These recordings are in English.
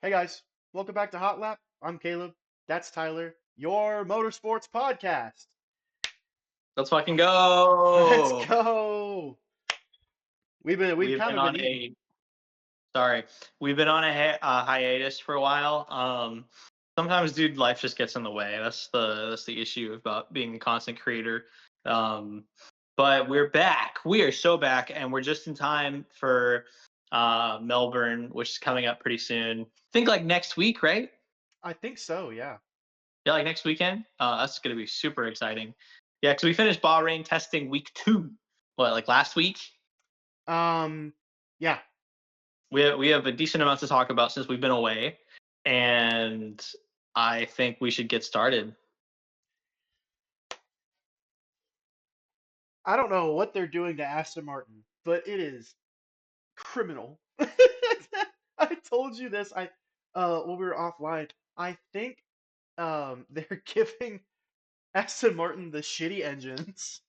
Hey guys, welcome back to Hotlap. I'm Caleb. That's Tyler. Your Motorsports Podcast. Let's fucking Let's go. go. We've We've kind been of been on eating. a sorry. We've been on a hiatus for a while. Sometimes, dude, life just gets in the way. That's the issue about being a constant creator. Um, but we're back. We are so back, and we're just in time for Melbourne, which is coming up pretty soon. Think like next week, right? I think so. Yeah. Yeah, like next weekend. That's gonna be super exciting. Yeah, because we finished Bahrain testing week 2. What, like last week? Um. Yeah. We have a decent amount to talk about since we've been away, and I think we should get started. I don't know what they're doing to Aston Martin, but it is criminal. I told you this. When we were offline. I think they're giving Aston Martin the shitty engines.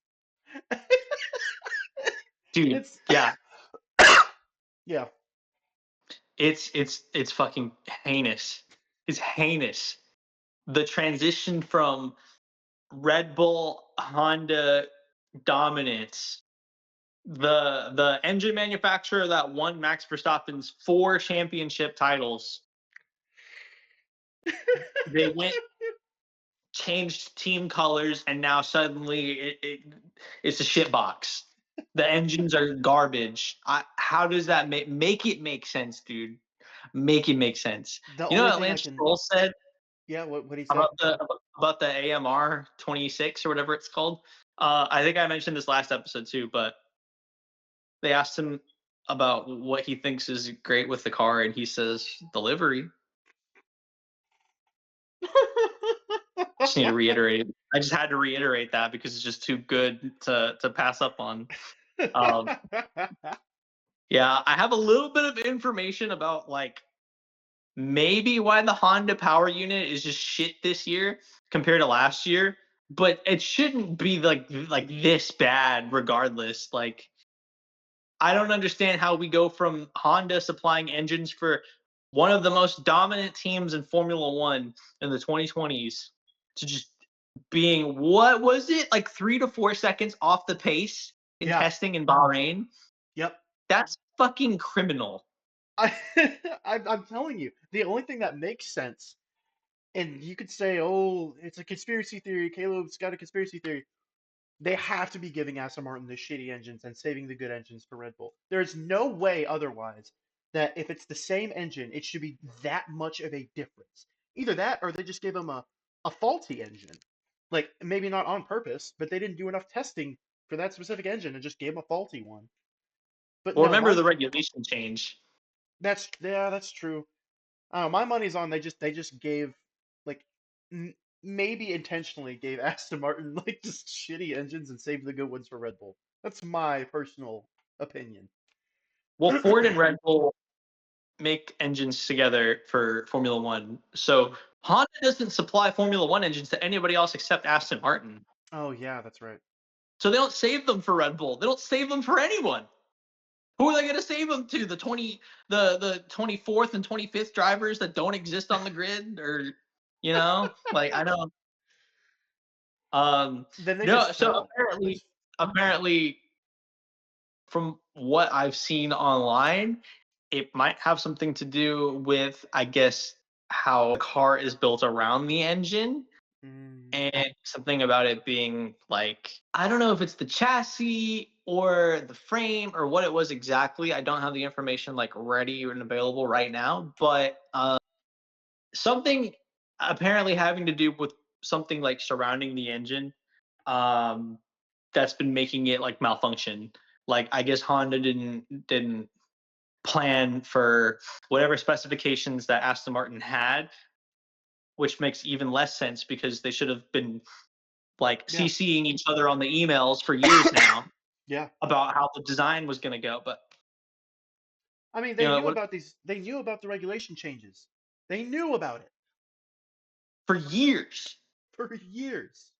Dude, It's yeah, yeah. it's fucking heinous. It's heinous. The transition from Red Bull Honda dominance, the engine manufacturer that won Max Verstappen's 4 championship titles, they went changed team colors, and now suddenly it's a shit box. The engines are garbage. How does that make it make sense, dude? Make it make sense. The You know only what thing I Lance can Stroll said Yeah, what did he say? about the AMR 26 or whatever it's called? I think I mentioned this last episode too, but they asked him about what he thinks is great with the car, and he says delivery. Just need to reiterate. I just had to reiterate that because it's just too good to pass up on. Um, yeah, I have a little bit of information about like maybe why the Honda power unit is just shit this year compared to last year, but it shouldn't be like this bad regardless. Like I don't understand how we go from Honda supplying engines for one of the most dominant teams in Formula 1 in the 2020s to just being, what was it, like 3 to 4 seconds off the pace in Yeah. testing in Bahrain? Yep. That's fucking criminal. I I'm telling you, the only thing that makes sense, and you could say, "Oh, it's a conspiracy theory. Caleb's got a conspiracy theory." They have to be giving Aston Martin the shitty engines and saving the good engines for Red Bull. There's no way otherwise that if it's the same engine, it should be that much of a difference. Either that or they just gave them a faulty engine. Like maybe not on purpose, but they didn't do enough testing for that specific engine and just gave them a faulty one. But Well, no, remember the regulation change. that's true. I don't know, my money's on they just gave like maybe intentionally gave Aston Martin like just shitty engines and saved the good ones for Red Bull. That's my personal opinion. Well, Ford and Red Bull make engines together for Formula One. So Honda doesn't supply Formula One engines to anybody else except Aston Martin. Oh yeah, that's right. So they don't save them for Red Bull. They don't save them for anyone. Who are they going to save them to? The 24th and 25th drivers that don't exist on the grid, or like I don't. Then they No. just So fail. apparently, from what I've seen online, it might have something to do with, I guess, how the car is built around the engine, Mm, and something about it being like, I don't know if it's the chassis or the frame or what it was exactly. I don't have the information like ready and available right now, but something apparently having to do with something like surrounding the engine, um, that's been making it like malfunction. Like I guess Honda didn't plan for whatever specifications that Aston Martin had, which makes even less sense because they should have been like yeah, CCing each other on the emails for years now yeah. about how the design was going to go. But I mean, you they know, knew what, about these. They knew about the regulation changes. They knew about it for years, for years.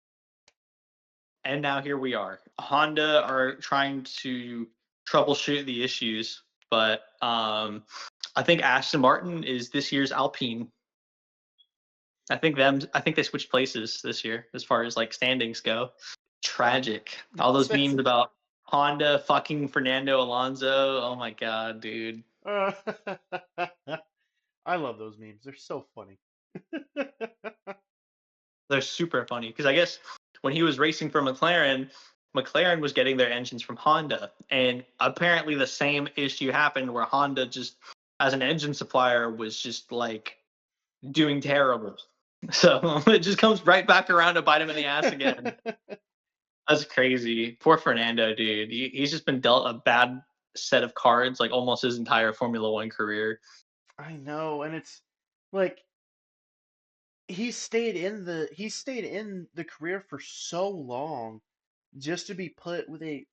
and now here we are. Honda are trying to troubleshoot the issues. but I think Aston Martin is this year's Alpine. I think they switched places this year as far as like standings go. Tragic. All those That's, memes about Honda fucking Fernando Alonso. Oh my god, dude. uh, I love those memes. They're so funny. They're super funny because I guess when he was racing for McLaren, McLaren was getting their engines from Honda, and apparently the same issue happened where Honda just, as an engine supplier, was just like doing terrible. So it just comes right back around to bite him in the ass again. That's crazy. Poor Fernando, dude. He's just been dealt a bad set of cards like almost his entire Formula One career. I know, and it's like he stayed in the career for so long just to be put with a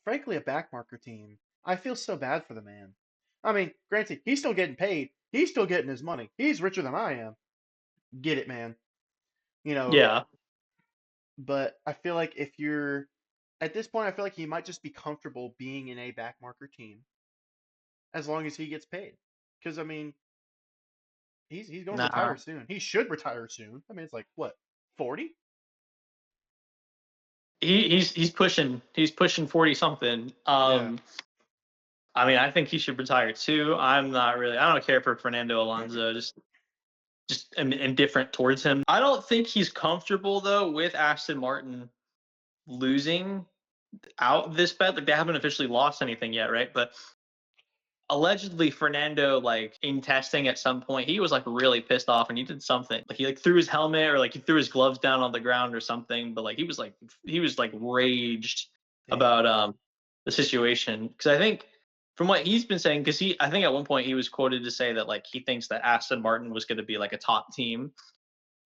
frankly a backmarker team. I feel so bad for the man. I mean, granted, he's still getting paid. He's still getting his money. He's richer than I am. Get it, man. You know, Yeah. but I feel like if you're at this point, I feel like he might just be comfortable being in a backmarker team as long as he gets paid. Because I mean, he's going to Nah. retire soon. He should retire soon. I mean, it's like what, 40? He's pushing 40 something. Yeah. I mean, I think he should retire too. I don't care for Fernando Alonso. Just am indifferent towards him. I don't think he's comfortable though with Aston Martin losing out this bad. Like they haven't officially lost anything yet, right? But allegedly Fernando, like in testing at some point, he was like really pissed off and he did something. Like he like threw his helmet or like he threw his gloves down on the ground or something. But like he was like raged Damn. about the situation. Because I think from what he's been saying, because I think at one point he was quoted to say that like he thinks that Aston Martin was going to be like a top team.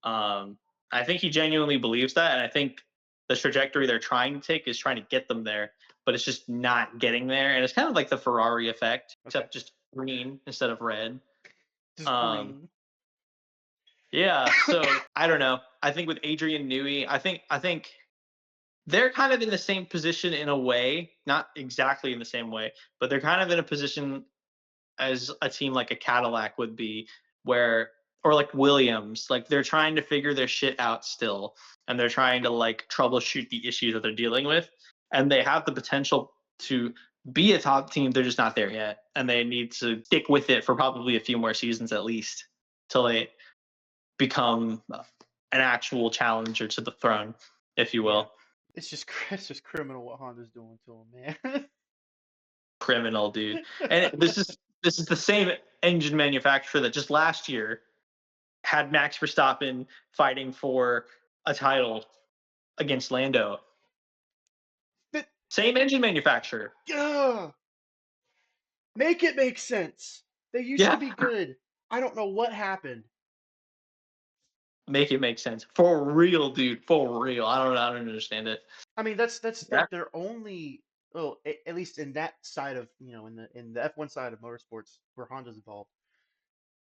I think he genuinely believes that, and I think the trajectory they're trying to take is trying to get them there, but it's just not getting there. And it's kind of like the Ferrari effect, Okay. except just green instead of red. Just Um, green. yeah, so I don't know. I think with Adrian Newey, I think they're kind of in the same position in a way, not exactly in the same way, but they're kind of in a position as a team like a Cadillac would be, where or like Williams, like they're trying to figure their shit out still, and they're trying to like troubleshoot the issues that they're dealing with, and they have the potential to be a top team. They're just not there yet, and they need to stick with it for probably a few more seasons at least till they become an actual challenger to the throne, if you Yeah. will. It's just criminal what Honda's doing to him, man. Criminal, dude. And this is the same engine manufacturer that just last year had Max Verstappen fighting for a title against Lando. But Same engine manufacturer. ugh, make it make sense. They used to Yeah, be good. I don't know what happened. make it make sense for real, dude. For real. I don't understand it. I mean, that's Yeah. like their only. Oh, at least in that side of in the F1 side of motorsports where Honda's involved,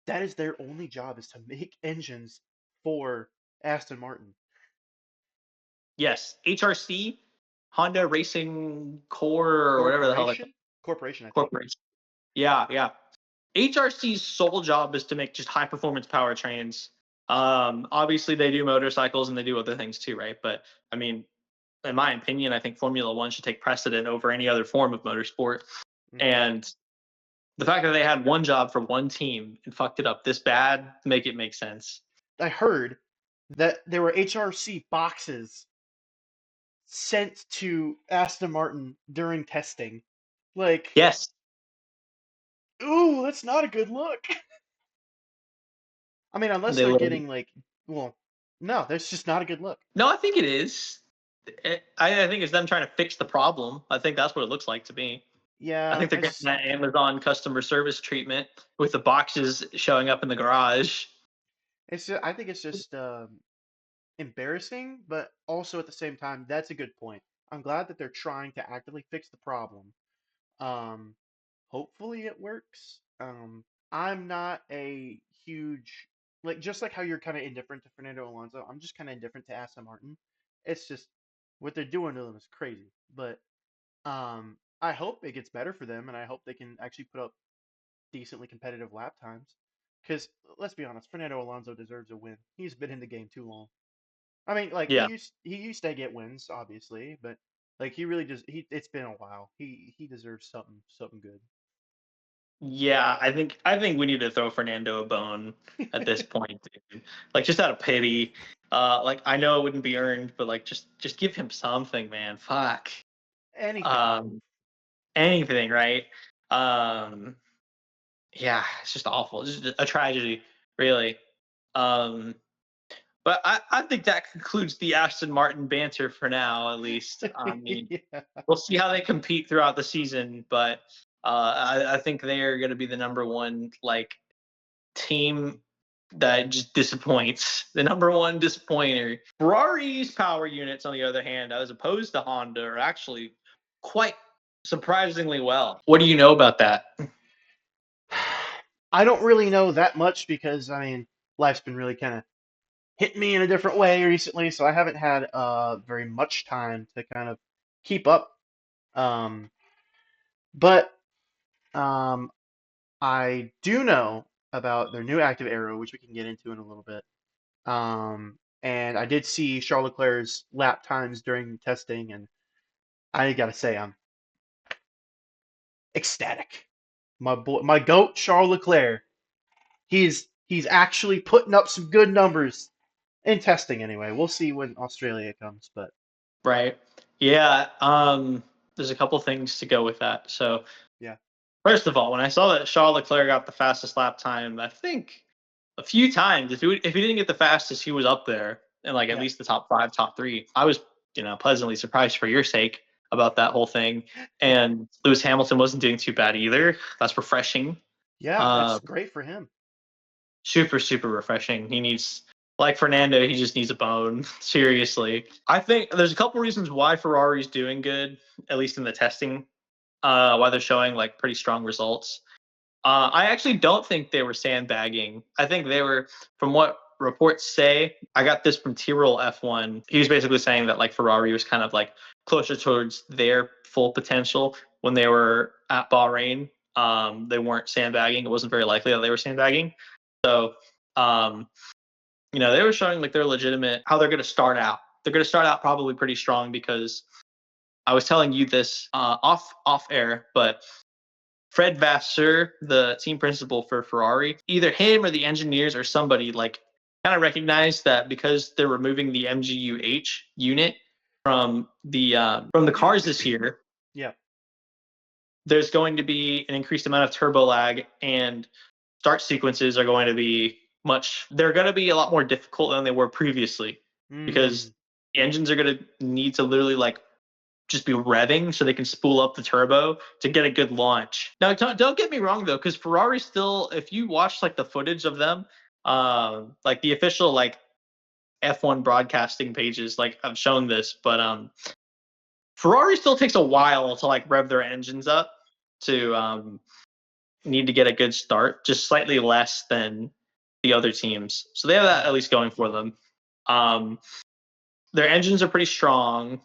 that is their only job is to make engines for Aston Martin Yes, HRC, Honda Racing Core or whatever the hell they're called. Corporation, I think. Corporation. Yeah, yeah. HRC's sole job is to make just high performance powertrains. Obviously they do motorcycles and they do other things too, right? But I mean, in my opinion, I think Formula One should take precedent over any other form of motorsport. Hmm. And the fact that they had one job for one team and fucked it up this bad, make it make sense. I heard that there were HRC boxes sent to Aston Martin during testing. Like, Yes, ooh, that's not a good look. I mean, unless they they're literally. getting like, well, no, that's just not a good look. No, I think it is. I think it's them trying to fix the problem. I think that's what it looks like to me. I Yeah, think they're getting that Amazon customer service treatment with the boxes showing up in the garage. I think it's just embarrassing, but also at the same time, that's a good point. I'm glad that they're trying to actively fix the problem. Um, hopefully it works. I'm not a huge like just like how you're kind of indifferent to Fernando Alonso. I'm just kind of indifferent to Aston Martin. It's just what they're doing to them is crazy. But I hope it gets better for them, and I hope they can actually put up decently competitive lap times. Because let's be honest, Fernando Alonso deserves a win. He's been in the game too long. I mean, like Yeah. he used to get wins, obviously, but like he really just he it's been a while. He deserves something good. Yeah, I think we need to throw Fernando a bone at this point, dude. Like just out of pity. Like I know it wouldn't be earned, but like just give him something, man. Fuck. Anything. Um, anything, right? Um, yeah, it's just awful. It's just a tragedy, really. Um, but I think that concludes the Aston Martin banter for now, at least. I mean, Yeah. we'll see how they compete throughout the season, but I think they are going to be the number one like team that just disappoints. The number one disappointer. Ferrari's power units, on the other hand, as opposed to Honda, are actually quite surprisingly well. What do you know about that? I don't really know that much because I mean life's been really kind of hitting me in a different way recently, so I haven't had very much time to kind of keep up. Um, but um, I do know about their new active aero, which we can get into in a little bit. And I did see Charles Leclerc's lap times during testing, and I gotta say I'm ecstatic. My boy, my goat, Charles Leclerc. He's actually putting up some good numbers in testing anyway. We'll see when Australia comes, but Right. Yeah. There's a couple things to go with that. So yeah, first of all, when I saw that Charles Leclerc got the fastest lap time, I think a few times, if he didn't get the fastest, he was up there in like at yeah, least the top five, top three. I was pleasantly surprised for your sake about that whole thing. And Lewis Hamilton wasn't doing too bad either. That's refreshing. yeah. Uh, That's great for him. super super refreshing. He needs like Fernando. He just needs a bone. Seriously, I think there's a couple reasons why Ferrari's doing good, at least in the testing. Why they're showing like pretty strong results. I actually don't think they were sandbagging. I think they were, from what reports say, I got this from Tyrrell F1. He was basically saying that like Ferrari was kind of like closer towards their full potential when they were at Bahrain. They weren't sandbagging. It wasn't very likely that they were sandbagging. So, um, they were showing like they're legitimate, how they're going to start out. They're going to start out probably pretty strong because I was telling you this off air, but Fred Vasseur, the team principal for Ferrari, either him or the engineers or somebody like kind of recognized that because they're removing the MGUH unit from the cars this year, Yeah, there's going to be an increased amount of turbo lag and start sequences are going to be they're going to be a lot more difficult than they were previously because mm, the engines are going to need to literally like just be revving so they can spool up the turbo to get a good launch. Now, don't get me wrong though, because Ferrari still, if you watch like the footage of them, like the official like F1 broadcasting pages, like I've shown this, but Ferrari still takes a while to like rev their engines up to need to get a good start, just slightly less than the other teams. So they have that mm, at least going for them. Um, their engines are pretty strong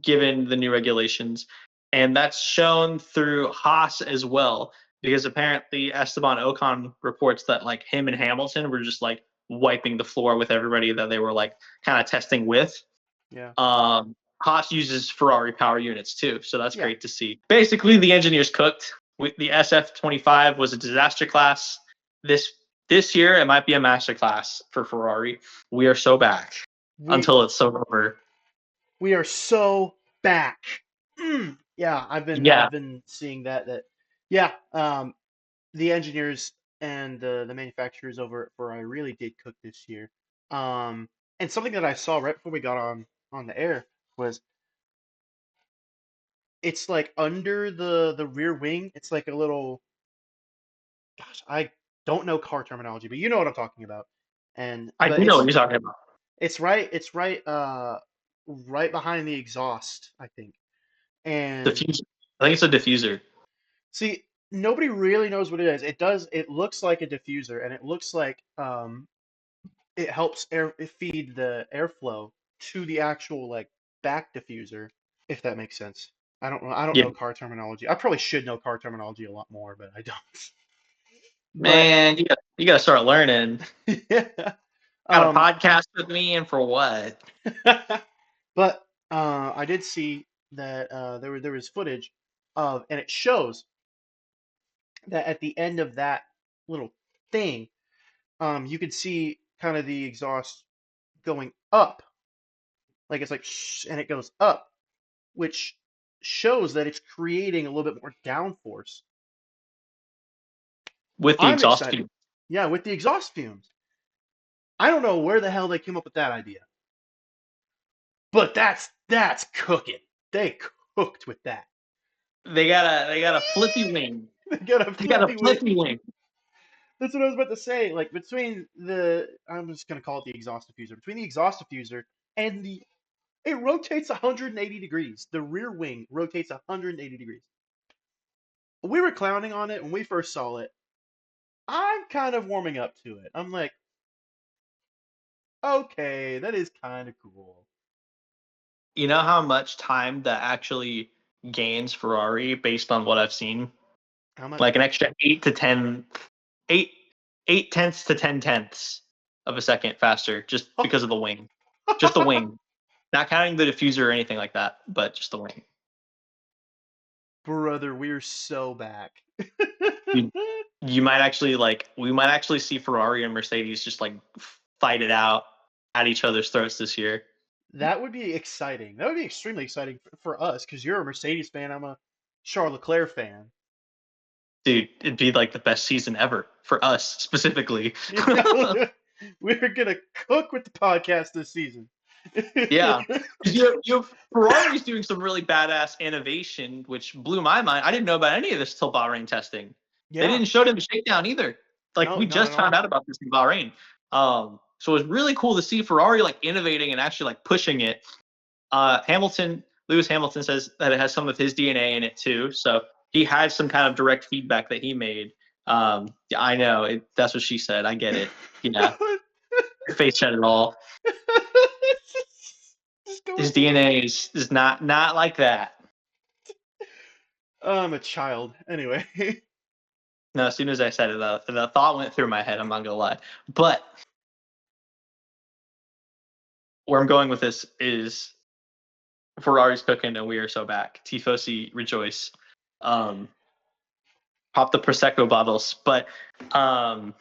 given the new regulations. And that's shown through Haas as well, because apparently Esteban Ocon reports that like him and Hamilton were just like wiping the floor with everybody that they were like kind of testing with. yeah, Haas uses Ferrari power units too, so that's yeah. great to see. Basically, the engineers cooked. The SF25 was a disaster class. This this year, it might be a master class for Ferrari. We are so back We until it's so over. we are so back. Yeah, Yeah, I've been seeing that yeah, the engineers and the manufacturers over at Ferrari really did cook this year. And something that I saw right before we got on the air was it's like under the rear wing, it's like a little gosh, I don't know car terminology, but you know what I'm talking about. And I but do know what you're talking about. it's right behind the exhaust, I think. And Diffuser. I think it's a diffuser. see, nobody really knows what it is. It looks like a diffuser, and it looks like it helps feed the airflow to the actual like back diffuser, if that makes sense. I don't know. I don't Yeah, know car terminology. I probably should know car terminology a lot more, but I don't. But man, you gotta start learning. yeah. Got a Um, podcast with me, and for what? but I did see that there was footage of, and it shows that at the end of that little thing, you could see kind of the exhaust going up, like it's like shh, and it goes up, which shows that it's creating a little bit more downforce. With the I'm exhaust excited. fume. Yeah, with the exhaust fumes. I don't know where the hell they came up with that idea, but that's cooking. They cooked with that. They got a flippy wing. They got a They got a flippy wing. flippy wing. That's what I was about to say. Like between the, I'm just gonna call it the exhaust diffuser. Between the exhaust diffuser and the, it rotates 180 degrees. The rear wing rotates 180 degrees. We were clowning on it when we first saw it. I'm kind of warming up to it. I'm like, okay, that is kind of cool. You know how much time that actually gains Ferrari based on what I've seen? How much? Like an extra 8 8 tenths to 10 tenths of a second faster just because of the wing. Just the wing. Not counting the diffuser or anything like that, but just the wing. Brother, we're so back. You, you might actually we might actually see Ferrari and Mercedes just like fight it out at each other's throats this year. That would be exciting. That would be extremely exciting for us because you're a Mercedes fan. I'm a Charles Leclerc fan. Dude, it'd be like the best season ever for us specifically. We're gonna cook with the podcast this season. Yeah. You have Ferrari's doing some really badass innovation, which blew my mind. I didn't know about any of this till Bahrain testing. They Yeah. didn't show it in the shakedown either. Like No, we not just at found all. out about this in Bahrain. So it was really cool to see Ferrari like innovating and actually like pushing it. Lewis Hamilton says that it has some of his DNA in it too. So he had some kind of direct feedback that he made. Yeah, I know that's what she said. I get it. Yeah, your face said it all. Just going His through it. DNA is not like that. I'm a child. Anyway. No, as soon as I said it, the thought went through my head. I'm not gonna lie, but where I'm going with this is Ferrari's cooking and we are so back. Tifosi rejoice. Um, Pop the prosecco bottles, but um,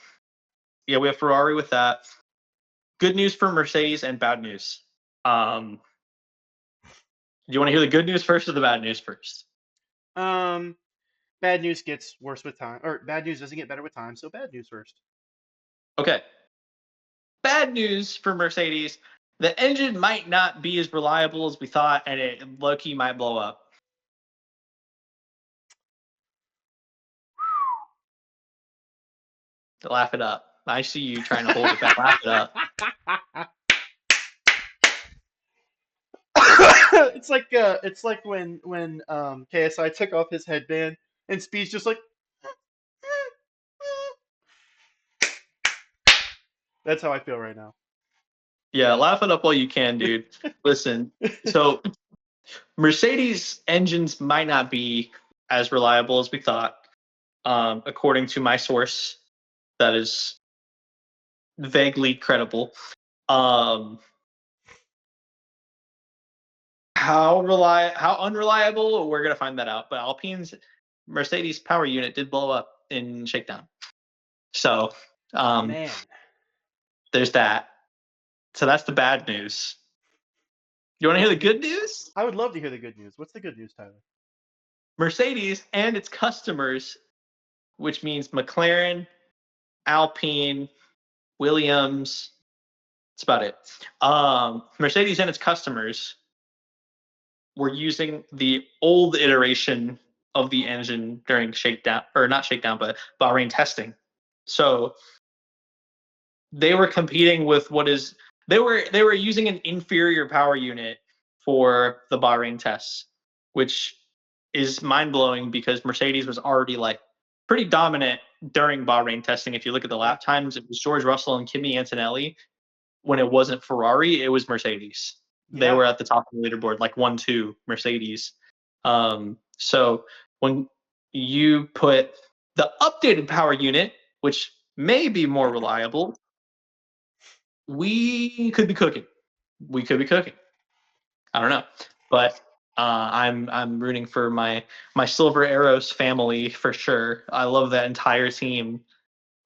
yeah, we have Ferrari with that. Good news for Mercedes and bad news. Do you want to hear the good news first or the bad news first? Um, bad news gets worse with time, or bad news doesn't get better with time. So bad news first. Okay. Bad news for Mercedes. The engine might not be as reliable as we thought, and it low-key might blow up. Laugh it up. I see you trying to hold it back. Laugh it up. It's like when KSI took off his headband and Speed's just like, that's how I feel right now. Yeah, laugh it up while you can, dude. Listen, so Mercedes engines might not be as reliable as we thought, according to my source that is vaguely credible. Um, how unreliable, we're gonna find that out. But Alpine's Mercedes power unit did blow up in shakedown, so Man, there's that. So that's the bad news. You want to hear the good news? I would love to hear the good news. What's the good news, Tyler? Mercedes and its customers, which means McLaren, Alpine, Williams. That's about it. Mercedes and its customers were using the old iteration of the engine during shakedown, or not shakedown, but Bahrain testing. So they were competing with they were using an inferior power unit for the Bahrain tests, which is mind blowing because Mercedes was already like pretty dominant during Bahrain testing. If you look at the Yeah, lap times, it was George Russell and Kimi Antonelli. When it wasn't Ferrari, it was Mercedes. They yeah, were at the top of the leaderboard, like 1-2 Mercedes. So when you put the updated power unit, which may be more reliable, we could be cooking. We could be cooking. I don't know, but I'm rooting for my Silver Arrows family for sure. I love that entire team.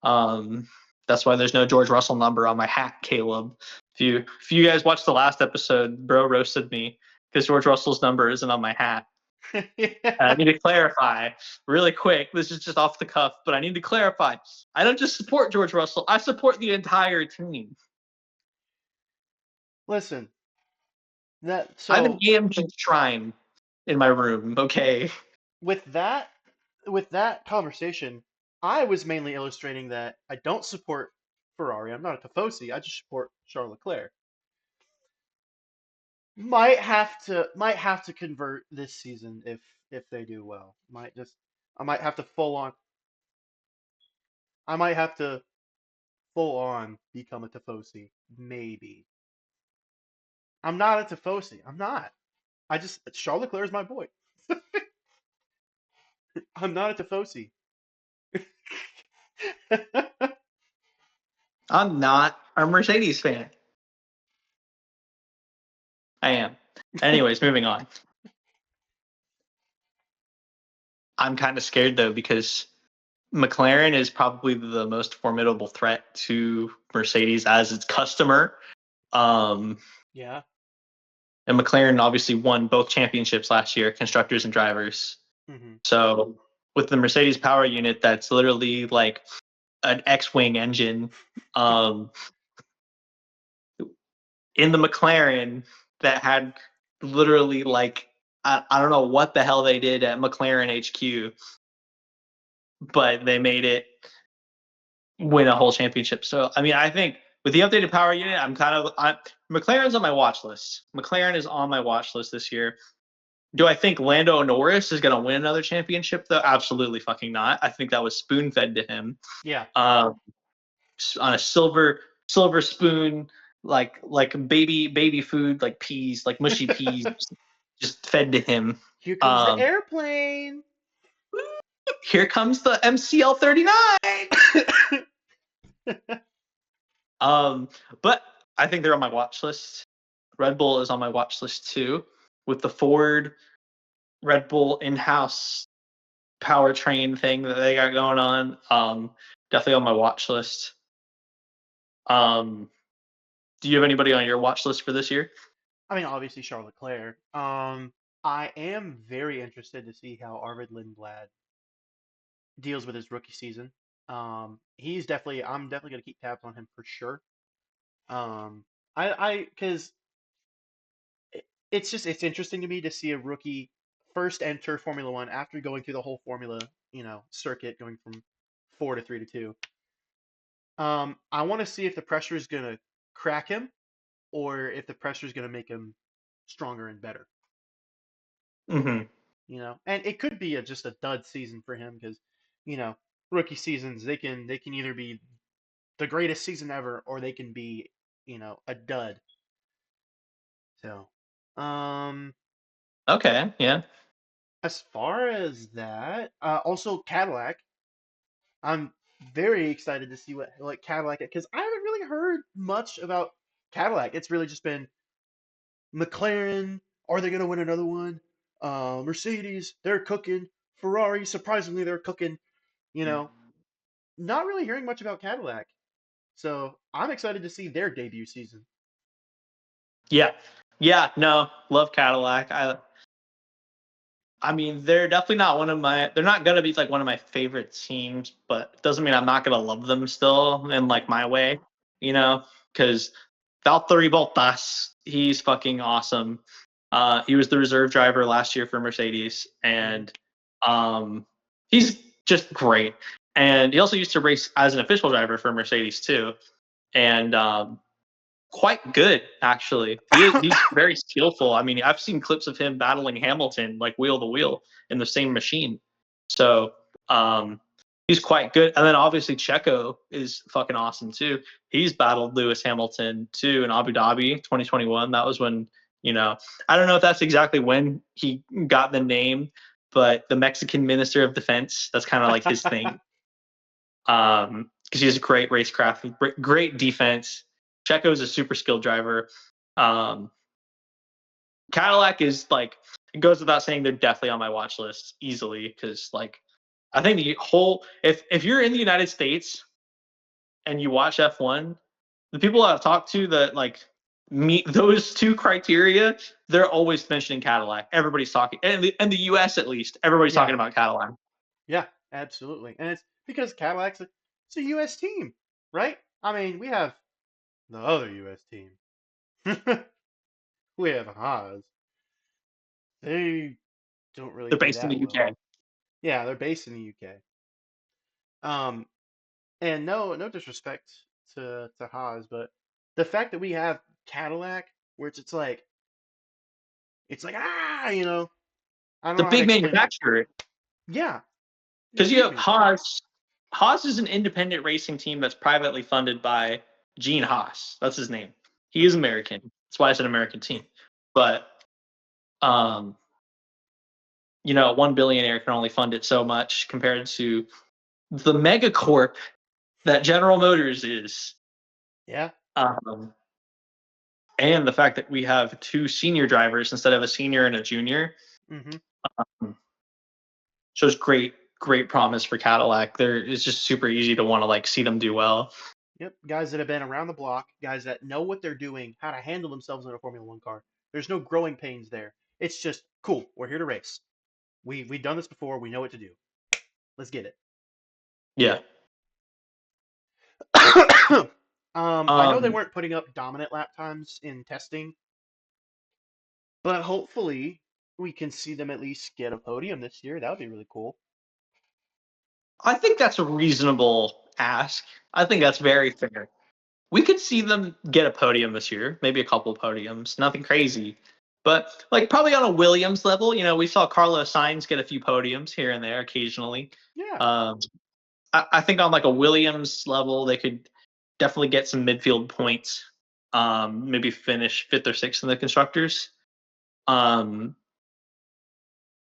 That's why there's no George Russell number on my hat, Caleb. If you guys watched the last episode, bro roasted me because George Russell's number isn't on my hat. I need to clarify really quick. This is just off the cuff, but I need to clarify. I don't just support George Russell. I support the entire team. Listen, that I have an so AMG shrine in my room. Okay. with that conversation, I was mainly illustrating that I don't support Ferrari. I'm not a Tifosi. I just support Charles Leclerc. Might have to convert this season if they do well. I might have to full on I might have to full on become a Tifosi. Maybe. I'm not a Tifosi. I'm not. Charles Leclerc is my boy. I'm not a Tifosi. I'm not a Mercedes fan. I am. Anyways, moving on. I'm kind of scared though because McLaren is probably the most formidable threat to Mercedes as its customer. Yeah. And McLaren obviously won both championships last year, constructors and drivers. Hmm. So with the Mercedes power unit, that's literally like an X-wing engine. In the McLaren that had literally like I don't know what the hell they did at McLaren HQ, but they made it win a whole championship. So I mean, I think with the updated power unit, McLaren's on my watch list. McLaren is on my watch list this year. Do I think Lando Norris is going to win another championship though? Absolutely fucking not. I think that was spoon fed to him. Yeah. On a silver spoon, like baby food, like peas, like mushy peas, just fed to him. Here comes the airplane. Here comes the MCL 39. But I think they're on my watch list. Red Bull is on my watch list too, with the Ford Red Bull in-house powertrain thing that they got going on. Definitely on my watch list. Do you have anybody on your watch list for this year? I mean, obviously Charles Leclerc. I am very interested to see how Arvid Lindblad deals with his rookie season. I'm definitely gonna keep tabs on him for sure. Because it's interesting to me to see a rookie first enter Formula One after going through the whole Formula, circuit, going from 4 to 3 to 2. I want to see if the pressure is gonna crack him or if the pressure is gonna make him stronger and better. Mm-hmm. And it could be just a dud season for him because, you know, rookie seasons they can either be the greatest season ever or they can be, a dud. So, Okay, yeah. as far as that, also Cadillac, I'm very excited to see what Cadillac, because I haven't really heard much about Cadillac. It's really just been McLaren. Are they gonna win another one? Mercedes, they're cooking. Ferrari, surprisingly, they're cooking. You know, not really hearing much about Cadillac. So I'm excited to see their debut season. Yeah. Yeah, no, love Cadillac. I mean, they're definitely not they're not going to be like one of my favorite teams, but it doesn't mean I'm not going to love them still in like my way, because Valtteri Bottas, he's fucking awesome. He was the reserve driver last year for Mercedes, and he's just great. And he also used to race as an official driver for Mercedes too, and quite good actually. He's very skillful. I mean, I've seen clips of him battling Hamilton like wheel to wheel in the same machine. So he's quite good. And then obviously Checo is fucking awesome too. He's battled Lewis Hamilton too in Abu Dhabi 2021. That was when You know, I don't know if that's exactly when he got the name, but the Mexican Minister of Defense, that's kind of like his thing. Because he's a great racecraft, great defense. Checo's a super skilled driver. Cadillac is like, it goes without saying, they're definitely on my watch list easily, because like I think the whole, if you're in the United States and you watch F1, the people I've talked to that like meet those two criteria, they're always mentioning Cadillac. Everybody's talking, and the US at least, everybody's Yeah, talking about Cadillac. yeah, absolutely. And it's because Cadillac's it's a U.S. team, right? I mean, we have the other U.S. team. We have Haas. They don't really They're do based in the that well. UK. Yeah, they're based in the UK. Um, and no disrespect to Haas, but the fact that we have Cadillac, where it's like I don't The know how to big explain it. manufacturer, Yeah, because it's a you big have manufacturer. Haas. Haas is an independent racing team that's privately funded by Gene Haas. That's his name. He is Okay. American. That's why it's an American team. But um, one billionaire can only fund it so much compared to the megacorp that General Motors is. Yeah. Um, and the fact that we have two senior drivers instead of a senior and a junior Mm-hmm. um, shows great promise for Cadillac. It's just super easy to want to like see them do well. Yep. Guys that have been around the block, guys that know what they're doing, how to handle themselves in a Formula One car. There's no growing pains there. It's just cool. We're here to race. We've done this before. We know what to do. Let's get it. Yeah. I know they Um, weren't putting up dominant lap times in testing, but hopefully we can see them at least get a podium this year. That would be really cool. I think that's a reasonable ask. I think that's very fair. We could see them get a podium this year, maybe a couple podiums, nothing crazy. But like probably on a Williams level, we saw Carlos Sainz get a few podiums here and there occasionally. Yeah. Um, I think on like a Williams level, they could definitely get some midfield points. Maybe finish fifth or sixth in the constructors. Um,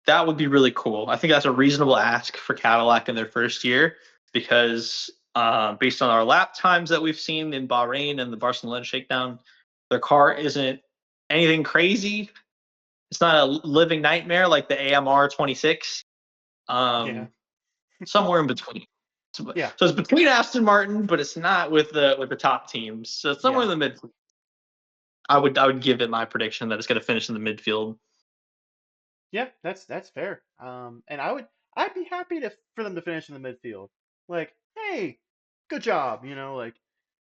that would be really cool. I think that's a reasonable ask for Cadillac in their first year because based on our lap times that we've seen in Bahrain and the Barcelona shakedown, their car isn't anything crazy. It's not a living nightmare like the AMR 26. Yeah. Somewhere in between. So Yeah. it's between Aston Martin, but it's not with the top teams. So it's somewhere Yeah. in the mid. I would give it my prediction that it's going to finish in the midfield. Yeah, that's fair. And I'd be happy for them to finish in the midfield. Like, hey, good job. Like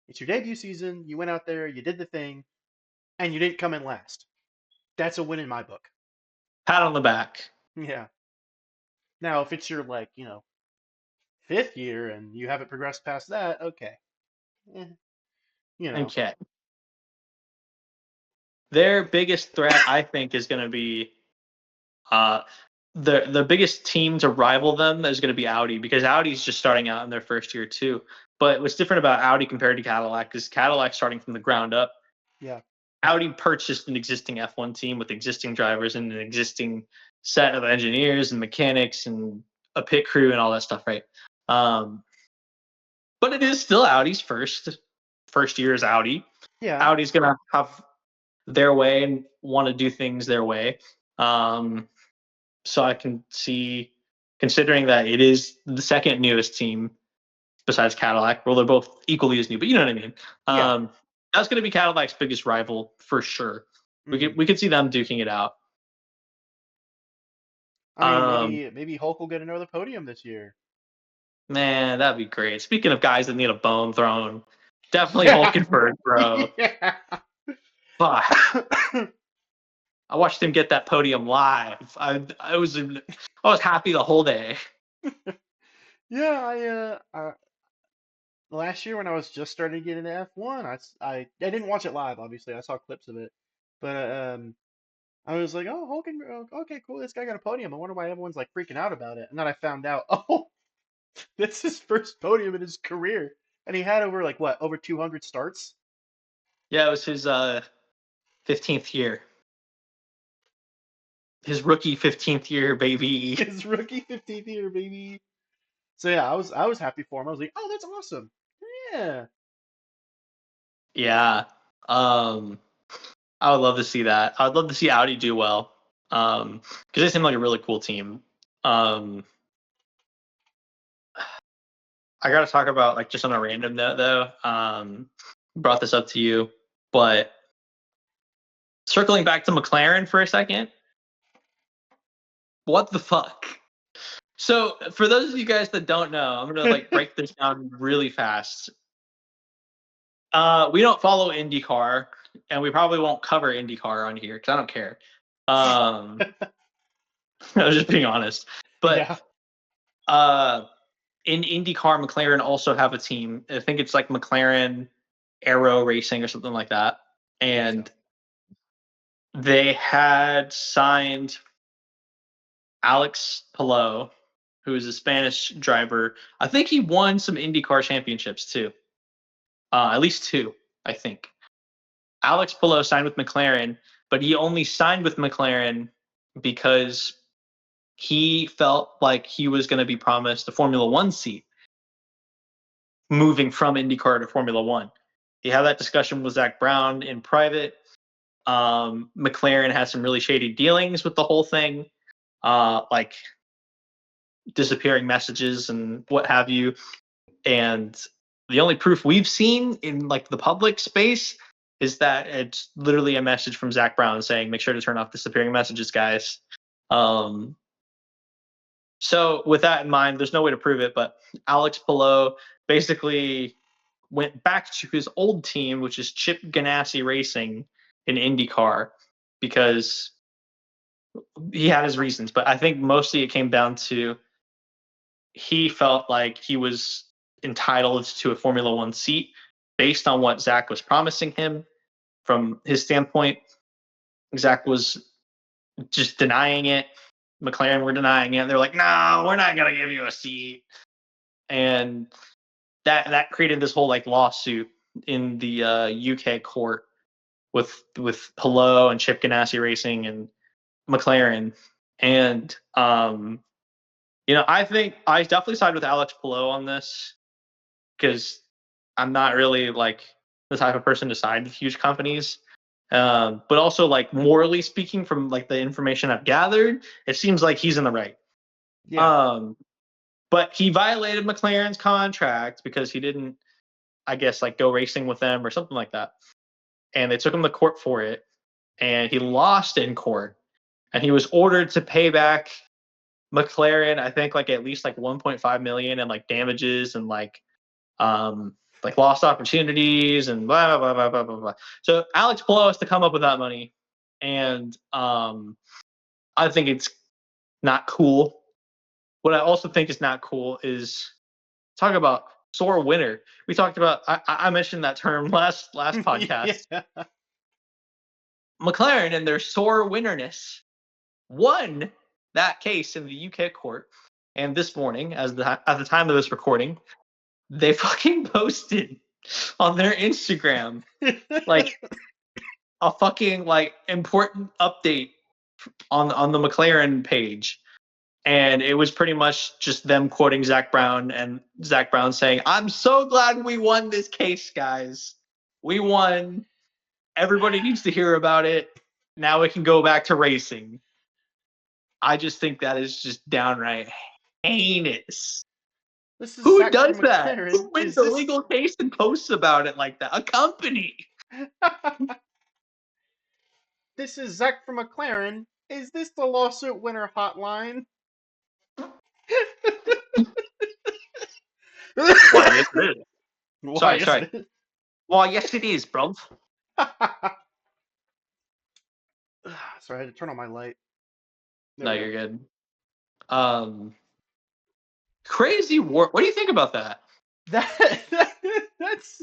it's your debut season. You went out there, you did the thing, and you didn't come in last. That's a win in my book. Pat on the back. Yeah. Now, if it's your fifth year and you haven't progressed past that, okay. Eh, you know. Okay. Their biggest threat, I think, is going to be uh, the biggest team to rival them is going to be Audi because Audi's just starting out in their first year too. But what's different about Audi compared to Cadillac is Cadillac starting from the ground up. Yeah. Audi purchased an existing F1 team with existing drivers and an existing set of engineers and mechanics and a pit crew and all that stuff, right? But it is still Audi's first year as Audi. Yeah. Audi's gonna have their way and want to do things their way. So I can see, considering that it is the second newest team besides Cadillac, well, they're both equally as new, but you know what I mean. Yeah. That's going to be Cadillac's biggest rival for sure. We Hmm. could we could see them duking it out. I mean, Um, maybe Hulk will get another podium this year. Man, that'd be great. Speaking of guys that need a bone thrown, definitely Yeah. Hulkenberg, bro. Yeah. Fuck. I watched him get that podium live. I was happy the whole day. Yeah, last year when I was just starting to get into F1, I didn't watch it live, obviously. I saw clips of it. But I was like, "Oh, Hulkenberg, okay, cool. This guy got a podium. I wonder why everyone's like freaking out about it." And then I found out, oh, that's his first podium in his career. And he had over over 200 starts. Yeah, it was his 15th year. his rookie 15th year, baby. His rookie 15th year, baby. So yeah, I was happy for him. I was like, oh, that's awesome. Yeah. Yeah. I would love to see that. I would love to see Audi do well. Because they seem like a really cool team. I got to talk about, like, just on a random note though. Brought this up to you, but circling back to McLaren for a second, what the fuck? So for those of you guys that don't know, I'm gonna like break this down really fast. We don't follow IndyCar, and we probably won't cover IndyCar on here because I don't care. I was just being honest. But Yeah. in IndyCar, McLaren also have a team. I think it's like McLaren Aero Racing or something like that. And they had signed Alex Palou, who is a Spanish driver. I think he won some IndyCar championships too. At least two, I think. Alex Palou signed with McLaren, but he only signed with McLaren because he felt like he was going to be promised a Formula One seat moving from IndyCar to Formula One. He had that discussion with Zach Brown in private. McLaren had some really shady dealings with the whole thing, like disappearing messages and what have you. And the only proof we've seen in like the public space is that it's literally a message from Zach Brown saying, "Make sure to turn off disappearing messages, guys." So with that in mind, there's no way to prove it, but Alex Palou basically went back to his old team, which is Chip Ganassi Racing in IndyCar, because he had his reasons. But I think mostly it came down to he felt like he was entitled to a Formula One seat based on what Zach was promising him. From his standpoint, Zach was just denying it. McLaren were denying it. They're like, "No, we're not gonna give you a seat," and that created this whole like lawsuit in the UK court with Palou and Chip Ganassi Racing and McLaren. And I think I definitely side with Alex Palou on this because I'm not really like the type of person to side with huge companies. But also, like, morally speaking, from like the information I've gathered, it seems like he's in the right. Yeah. But he violated McLaren's contract because he didn't, I guess, like go racing with them or something like that. And they took him to court for it, and he lost in court, and he was ordered to pay back McLaren, I think, like at least like 1.5 million in like damages and like lost opportunities and blah blah blah blah blah blah. So Alex Palou has to come up with that money, and I think it's not cool. What I also think is not cool is talk about sore winner. We talked about I mentioned that term last podcast. Yeah. McLaren and their sore winnerness won that case in the UK court, and this morning, at the time of this recording, they fucking posted on their Instagram like a fucking like important update on the McLaren page. And it was pretty much just them quoting Zach Brown and Zach Brown saying, "I'm so glad we won this case, guys. We won. Everybody needs to hear about it. Now we can go back to racing." I just think that is just downright heinous. This is Who Zach does from that? McLaren. Who wins a legal case and posts about it like that? A company. This is Zach from McLaren. Is this the lawsuit winner hotline? Why, yes, it is. Why, Sorry, yes sorry. it is. Why, yes, it is, bro. Sorry, I had to turn on my light. There No, we go. you're good. Crazy war. What do you think about that? That that's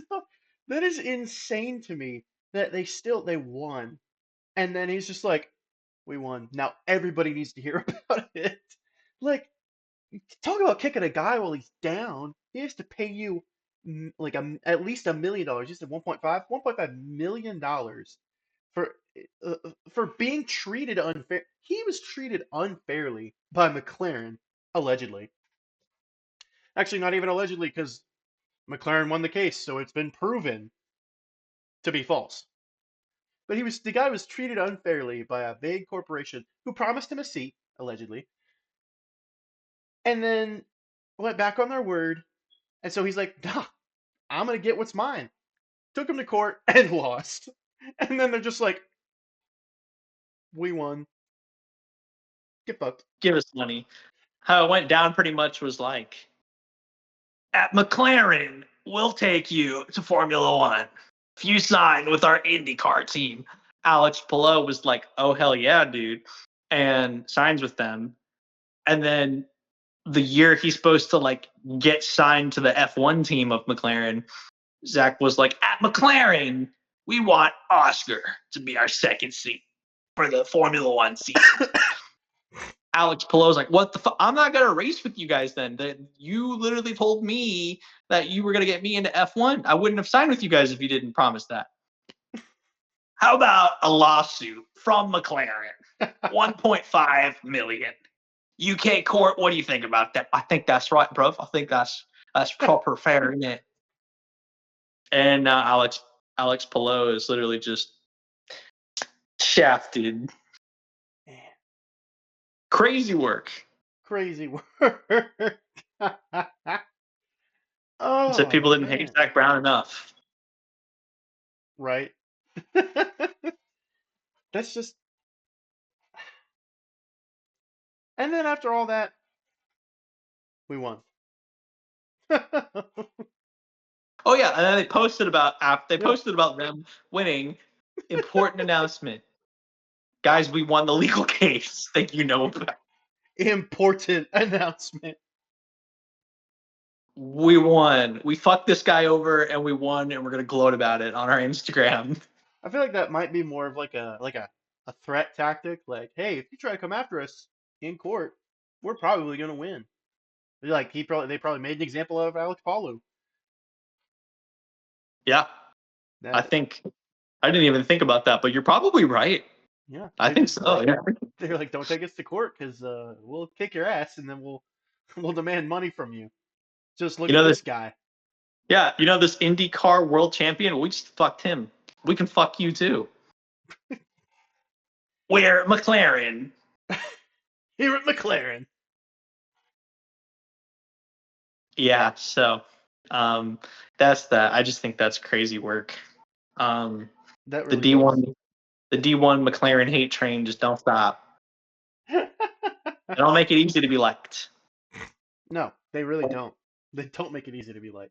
that is insane to me that they won, and then he's just like, we won. Now everybody needs to hear about it. Like, talk about kicking a guy while he's down. He has to pay you like at least $1 million. You said 1.5 million dollars for uh, for being treated unfair. He was treated unfairly by McLaren, allegedly. Actually, not even allegedly, because McLaren won the case, so it's been proven to be false. But the guy was treated unfairly by a big corporation who promised him a seat, allegedly, and then went back on their word. And so he's like, nah, I'm gonna get what's mine. Took him to court and lost. And then they're just like, we won. Get fucked. Give us money. How it went down pretty much was like, at McLaren, we'll take you to Formula One if you sign with our IndyCar team. Alex Palou was like, oh, hell yeah, dude, and signs with them. And then the year he's supposed to like get signed to the F1 team of McLaren, Zach was like, at McLaren, we want Oscar to be our second seat for the Formula One season. Alex Palou's like, what the fuck? I'm not gonna race with you guys then. That you literally told me that you were gonna get me into F1. I wouldn't have signed with you guys if you didn't promise that. How about a lawsuit from McLaren? 1.5 million. UK court, what do you think about that? I think that's right, bro. I think that's proper fair, isn't it? And now Alex Palou is literally just shafted. Crazy work. Crazy work. Oh, So people didn't hate man. Zach Brown enough. Right. That's just. And then after all that, we won. Oh yeah, and then they posted about them winning. Important announcement, guys. We won the legal case that you know about. Important announcement. We won. We fucked this guy over, and we won, and we're gonna gloat about it on our Instagram. I feel like that might be more of like a threat tactic. Like, hey, if you try to come after us in court, we're probably gonna win. Like they probably made an example of Alex Palou. Yeah, I That think I didn't even think about that, but you're probably right. yeah, I think so. Yeah. they're like, don't take us to court because we'll kick your ass and then we'll demand money from you. Just look You at know this this. guy. Yeah, you know this IndyCar world champion. We just fucked him. We can fuck you too. We're McLaren. Here at McLaren. Yeah, so that's that. I just think that's crazy work. Um, That the really is. D1 the D1 McLaren hate train just don't stop. They don't make it easy to be liked. No, they really don't. They don't make it easy to be like.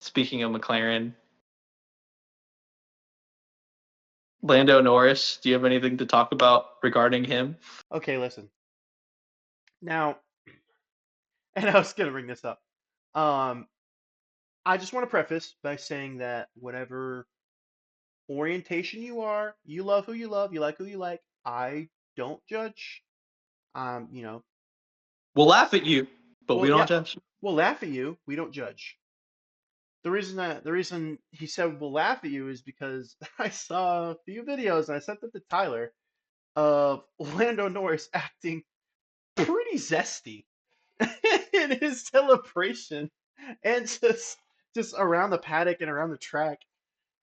Speaking of McLaren, Lando Norris, do you have anything to talk about regarding him? Okay, listen. Now, and I was gonna bring this up. Um, I just want to preface by saying that whatever orientation you are, you love who you love, you like who you like. I don't judge. You know, We'll laugh at you, but we well, don't yeah, judge. we'll laugh at you. We don't judge. The reason he said we'll laugh at you is because I saw a few videos and I sent them to Tyler of Lando Norris acting pretty zesty in his celebration and just around the paddock and around the track.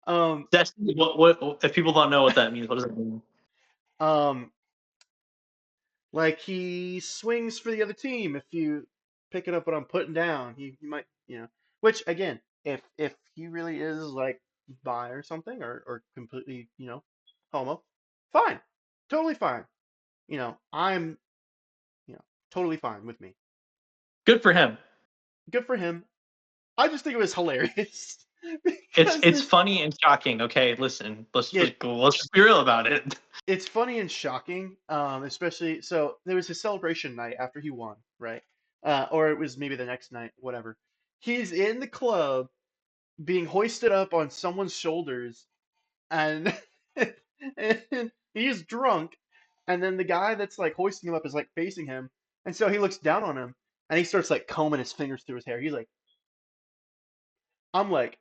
Um, That's what if people don't know what that means, what does it mean? um, like he swings for the other team if you pick it up what I'm putting down. He might, which again, if he really is like bi or something or completely, homo, fine, totally fine. I'm, totally fine with me. Good for him. Good for him. I just think it was hilarious It's because it's this, funny and shocking. Okay, listen, yeah, let's just be real about it. it's funny and shocking. Especially so there was his celebration night after he won, right? Or it was maybe the next night, whatever. He's in the club being hoisted up on someone's shoulders, and, and he's drunk, and then the guy that's like hoisting him up is like facing him, and so he looks down on him, and he starts like combing his fingers through his hair. I'm like,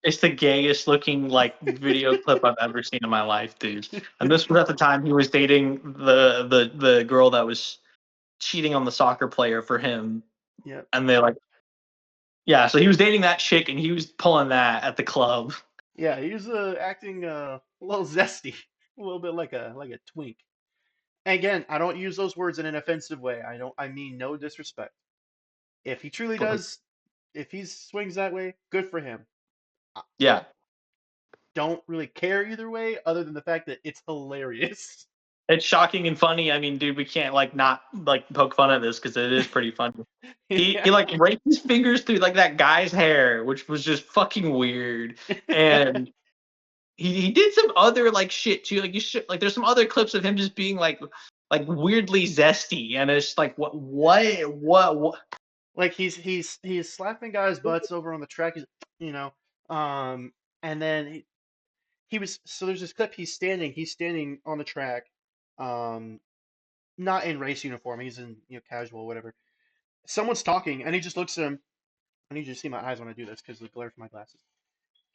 It's the gayest looking like video clip I've ever seen in my life, dude. And this was at the time he was dating the girl that was cheating on the soccer player for him. Yep. And they like, yeah, so he was dating that chick and he was pulling that at the club. Yeah, he was acting a little zesty, a little bit like a twink. And again, I don't use those words in an offensive way. I mean no disrespect. If he truly does, if he swings that way, good for him. I Yeah. don't really care either way, other than the fact that it's hilarious. It's shocking and funny. I mean, dude, we can't like not like poke fun at this because it is pretty funny. He Yeah. like raked his fingers through like that guy's hair, which was just fucking weird. And he did some other like shit too. Like you should like there's some other clips of him just being like weirdly zesty, and it's like what Like he's slapping guys' butts over on the track, you know, and then he was so there's this clip he's standing on the track, um, not in race uniform, he's in casual whatever. Someone's talking and he just looks at him. I need you to see my eyes when I do this because of the glare from my glasses.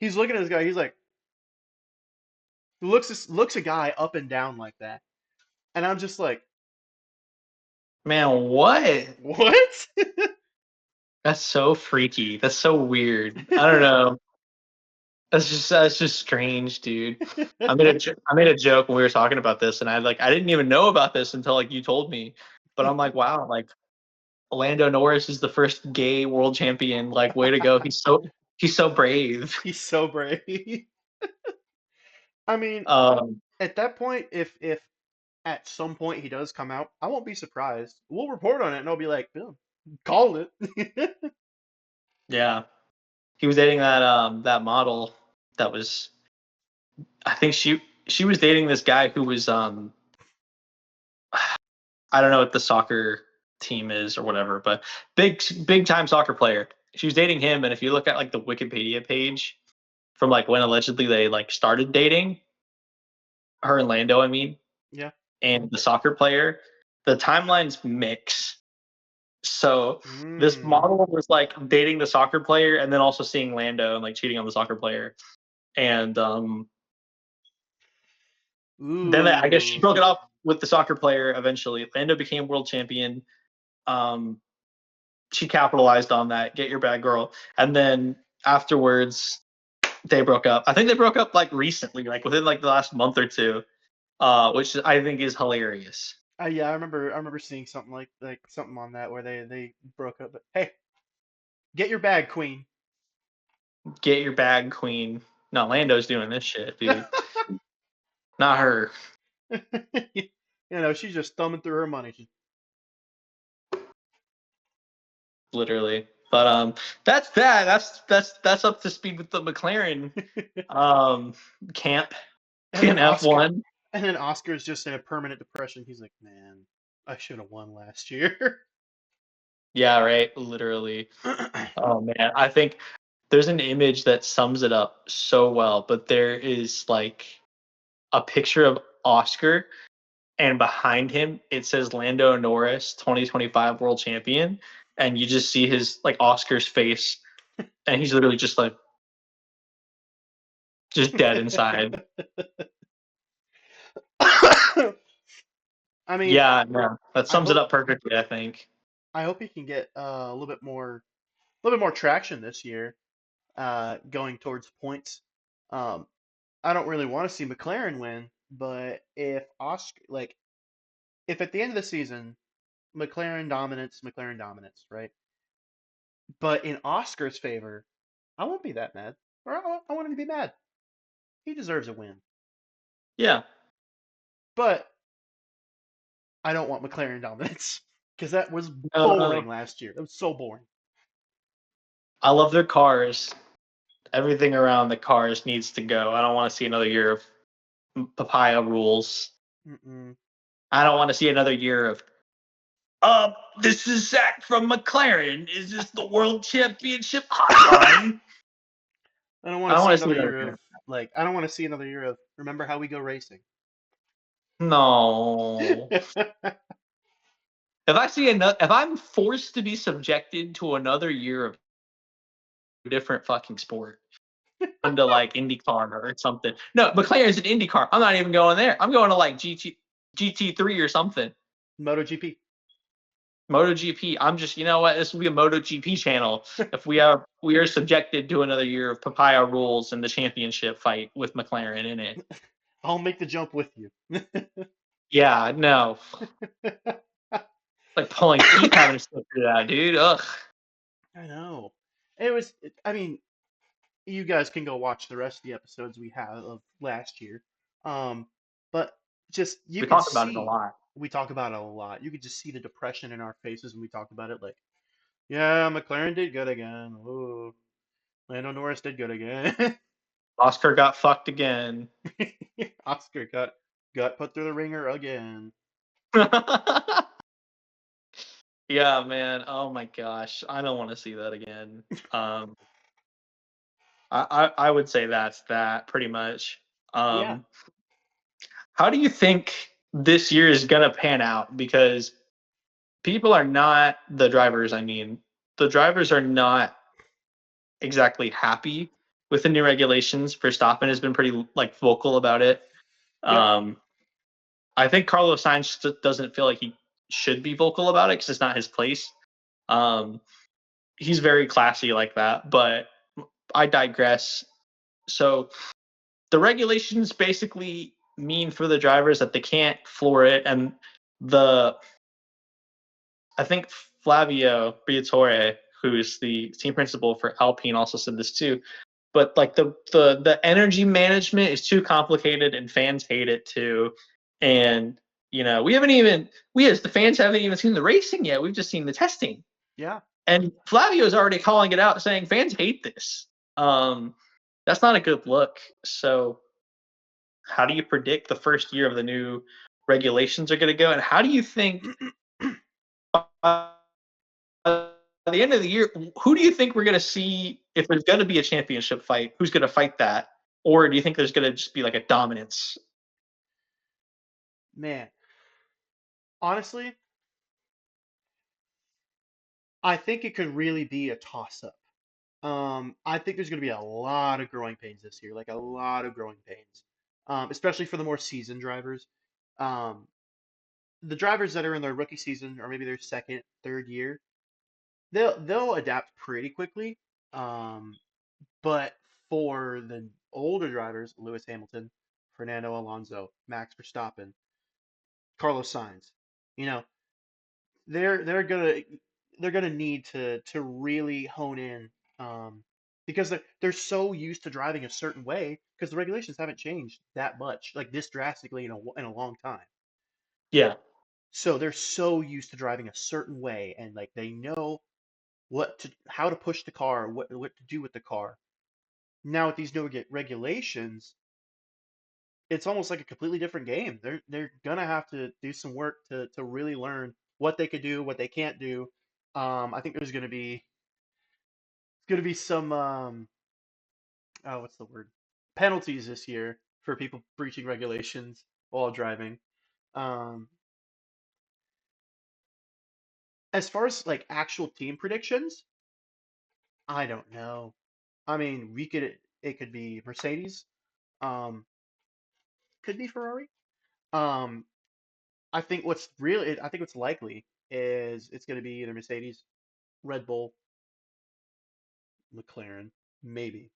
He's looking at this guy. He's like looks a guy up and down like that, and I'm just like, man, what? what? That's so freaky. That's so weird. I don't know. That's just strange, dude. I made a joke when we were talking about this, and I didn't even know about this until like you told me. But I'm like, wow, like Lando Norris is the first gay world champion. Like, way to go. He's so brave. He's so brave. I mean, Um, at that point, if at some point he does come out, I won't be surprised. We'll report on it, and I'll be like, "Bill, called it." yeah, he was dating that model that was. I think she was dating this guy who was I don't know what the soccer team is or whatever, but big time soccer player. She was dating him, and if you look at like the Wikipedia page from like when allegedly they like started dating, her and Lando, I mean, Yeah. and the soccer player, the timelines mix. So this Mm. model was like dating the soccer player and then also seeing Lando and like cheating on the soccer player. And then I guess she Ooh. broke it up with the soccer player eventually. Lando became world champion. Um, she capitalized on that. Get your bag, girl. And then afterwards, they broke up. I think they broke up like recently, like within like the last month or two, which I think is hilarious. Yeah, I remember seeing something like something on that where they broke up. But hey, get your bag, Queen. Get your bag, queen. No, Lando's doing this shit, dude. Not her. She's just thumbing through her money. Literally. But that's that. That's up to speed with the McLaren camp And in then Oscar, F1. and then Oscar's just in a permanent depression. He's like, man, I should have won last year. Yeah, right. Literally. Oh man, I think there's an image that sums it up so well, but there is like a picture of Oscar and behind him it says Lando Norris 2025 world champion and you just see his like Oscar's face and he's literally just like just dead inside. I mean, Yeah, no, that I sums it hope up perfectly, I think. I hope he can get a little bit more traction this year, going towards points. Um, I don't really want to see McLaren win, but if at the end of the season McLaren dominance, right? But in Oscar's favor, I won't be that mad. Or I want him to be mad. He deserves a win. Yeah. But I don't want McLaren dominance because that was Uh, boring last year. It was so boring. I love their cars. Everything around the cars needs to go. I don't want to see another year of papaya rules. Mm-mm. I don't want to see another year of this is Zach from McLaren. Is this the World Championship hotline? I don't want I to don't see want to see another another year year. of I don't want to see another year of remember how we go racing. No. If I'm forced to be subjected to another year of a different fucking sport, into like IndyCar or something. No, McLaren's an IndyCar. I'm not even going there. I'm going to like GT3 or something. MotoGP. MotoGP. I'm just, you know what? This will be a MotoGP channel. If we are subjected to another year of papaya rules in the championship fight with McLaren in it. I'll make the jump with you. Yeah, no. Like pulling teeth having to sit through that, dude. Ugh. I know. It was. I mean, you guys can go watch the rest of the episodes we have of last year. Um, but just you We could talk about it a see lot. we talk about it a lot. You could just see the depression in our faces when we talked about it. Like, yeah, McLaren did good again. Oh, Lando Norris did good again. Oscar got fucked again. Oscar got put through the ringer again. Yeah, man. Oh my gosh. I don't want to see that again. Um, I would say that's that pretty much. Yeah, Um, how do you think this year is gonna pan out? Because people are not the drivers. I mean, the drivers are not exactly happy with the new regulations. Verstappen has been pretty like vocal about it. yep, Um, I think Carlos Sainz doesn't feel like he should be vocal about it because it's not his place. Um, he's very classy like that, but I digress. So the regulations basically mean for the drivers that they can't floor it, and the I think Flavio Briatore, who's the team principal for Alpine, also said this too. But like the energy management is too complicated, and fans hate it too. And we as the fans haven't even seen the racing yet. We've just seen the testing. yeah. And Flavio is already calling it out, saying fans hate this. That's not a good look. So, how do you predict the first year of the new regulations are going to go? And how do you think by the end of the year, who do you think we're going to see if there's going to be a championship fight? Who's going to fight that? Or do you think there's going to just be like a dominance? Man, honestly, I think it could really be a toss-up. I think there's going to be a lot of growing pains this year, like a lot of growing pains, especially for the more seasoned drivers. Um, the drivers that are in their rookie season or maybe their second, third year, they'll adapt pretty quickly. Um, but for the older drivers, Lewis Hamilton, Fernando Alonso, Max Verstappen, Carlos Sainz, you know, they're gonna need to really hone in, because they're so used to driving a certain way because the regulations haven't changed that much like this drastically in a long time. Yeah. So they're so used to driving a certain way and like they know how to push the car, what to do with the car. Now with these new regulations, it's almost like a completely different game. They're gonna have to do some work to really learn what they could do, what they can't do. I think there's gonna be some oh, what's the word? Penalties this year for people breaching regulations while driving. Um, as far as like actual team predictions, I don't know. I mean, it could be Mercedes, um, could be Ferrari. Um, I think what's likely is it's going to be either Mercedes, Red Bull, McLaren, maybe.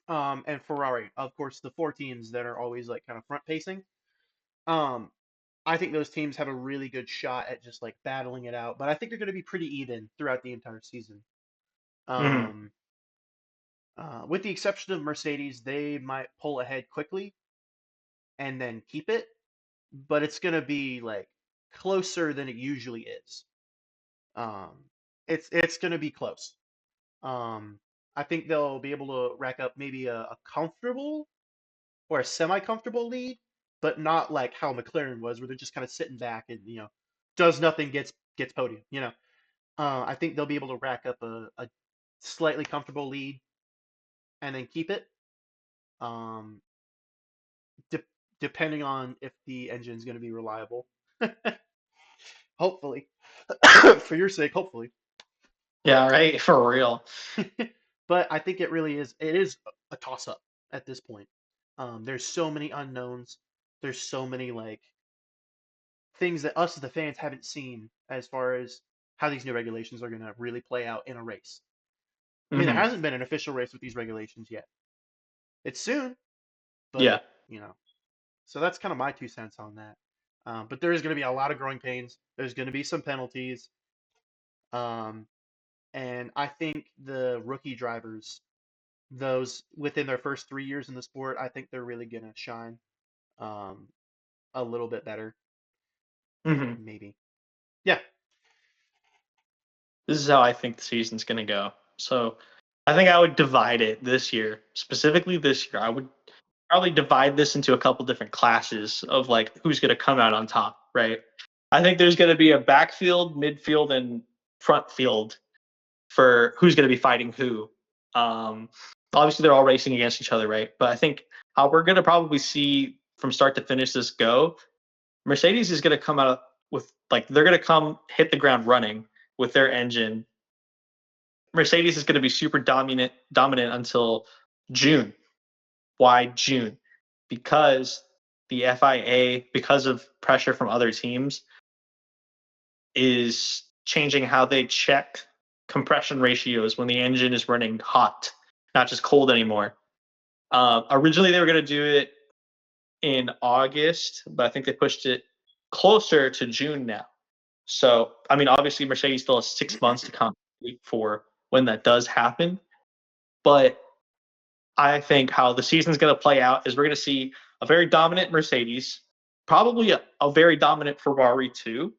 And Ferrari, of course, the four teams that are always like kind of front pacing. Um, I think those teams have a really good shot at just like battling it out, but I think they're going to be pretty even throughout the entire season. Mm-hmm. Um, with the exception of Mercedes, they might pull ahead quickly and then keep it, but it's going to be like closer than it usually is. Um, it's going to be close. Um, I think they'll be able to rack up maybe a comfortable or a semi-comfortable lead, but not like how McLaren was, where they're just kind of sitting back and does nothing, gets podium. I think they'll be able to rack up a slightly comfortable lead and then keep it. Um, de Depending on if the engine's going to be reliable. Hopefully, for your sake, hopefully. Yeah, right. For real. But I think it really is. It is a toss up at this point. There's so many unknowns. There's so many like things that us as the fans haven't seen as far as how these new regulations are going to really play out in a race. I mean, there Hmm. hasn't been an official race with these regulations yet. It's soon, but Yeah. you know. So that's kind of my 2 cents on that. But there is going to be a lot of growing pains. There's going to be some penalties. Um, and I think the rookie drivers, those within their first 3 years in the sport, I think they're really going to shine um, a little bit better, Hmm. maybe. Yeah. This is how I think the season's going to go. So I think I would divide it this year, specifically this year. I would probably divide this into a couple different classes of like who's going to come out on top, right? I think there's going to be a backfield, midfield, and front field for who's going to be fighting who. Um, Obviously, they're all racing against each other, right? But I think how we're going to probably see from start to finish this go, Mercedes is going to come out with like they're going to come hit the ground running with their engine. Mercedes is going to be super dominant until June. Why June? Because the FIA, because of pressure from other teams, is changing how they check compression ratios when the engine is running hot, not just cold anymore. Originally, they were going to do it in August, but I think they pushed it closer to June now. So, I mean, obviously, Mercedes still has 6 months to compete for when that does happen. But I think how the season's going to play out is we're going to see a very dominant Mercedes, probably a very dominant Ferrari too.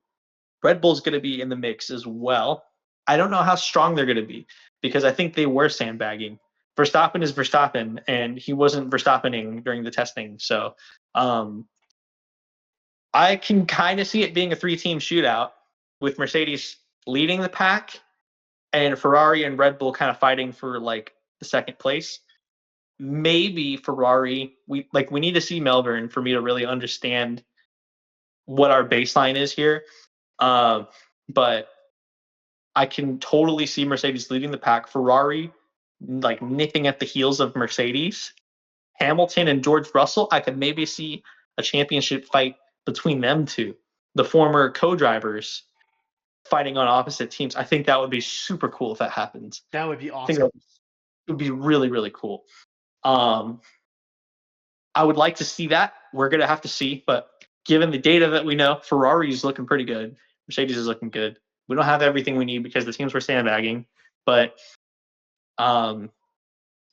Red Bull's going to be in the mix as well. I don't know how strong they're going to be because I think they were sandbagging. Verstappen is Verstappen, and he wasn't Verstappening during the testing. So um, I can kind of see it being a three-team shootout with Mercedes leading the pack and Ferrari and Red Bull kind of fighting for like the second place. Maybe Ferrari, we need to see Melbourne for me to really understand what our baseline is here. Uh, but I can totally see Mercedes leading the pack. Ferrari like nipping at the heels of Mercedes. Hamilton and George Russell, I could maybe see a championship fight between them two, the former co-drivers fighting on opposite teams. I think that would be super cool if that happens. That would be I think that awesome. would be really, really cool. Um, I would like to see that. We're gonna have to see, but given the data that we know, Ferrari is looking pretty good. Mercedes is looking good. We don't have everything we need because the teams were sandbagging, but um,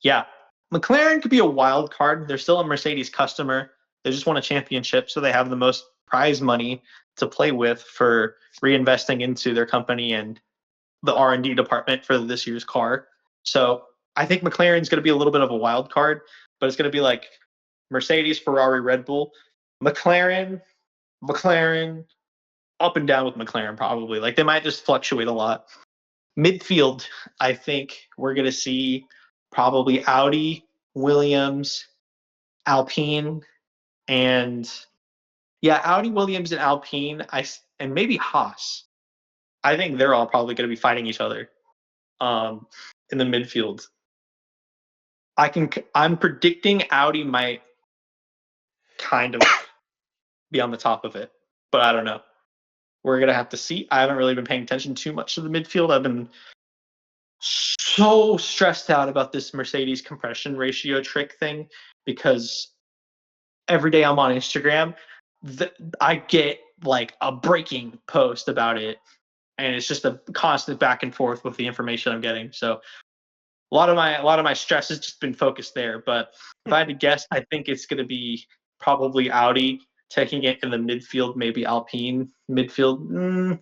yeah, McLaren could be a wild card. They're still a Mercedes customer. They just won a championship, so they have the most prize money to play with for reinvesting into their company and the R&D department for this year's car. So I think McLaren's going to be a little bit of a wild card, but it's going to be like Mercedes, Ferrari, Red Bull, McLaren, up and down with McLaren probably. Like they might just fluctuate a lot. Midfield, I think we're going to see probably Audi, Williams, Alpine, and yeah, Audi, Williams, and Alpine. And maybe Haas. I think they're all probably going to be fighting each other in the midfield. I'm predicting Audi might kind of be on the top of it, but I don't know. We're gonna have to see. I haven't really been paying attention too much to the midfield. I've been so stressed out about this Mercedes compression ratio trick thing because every day I'm on Instagram, I get like a breaking post about it, and it's just a constant back and forth with the information I'm getting. So a lot of my stress has just been focused there. But if I had to guess, I think it's going to be probably Audi taking it in the midfield, maybe Alpine midfield.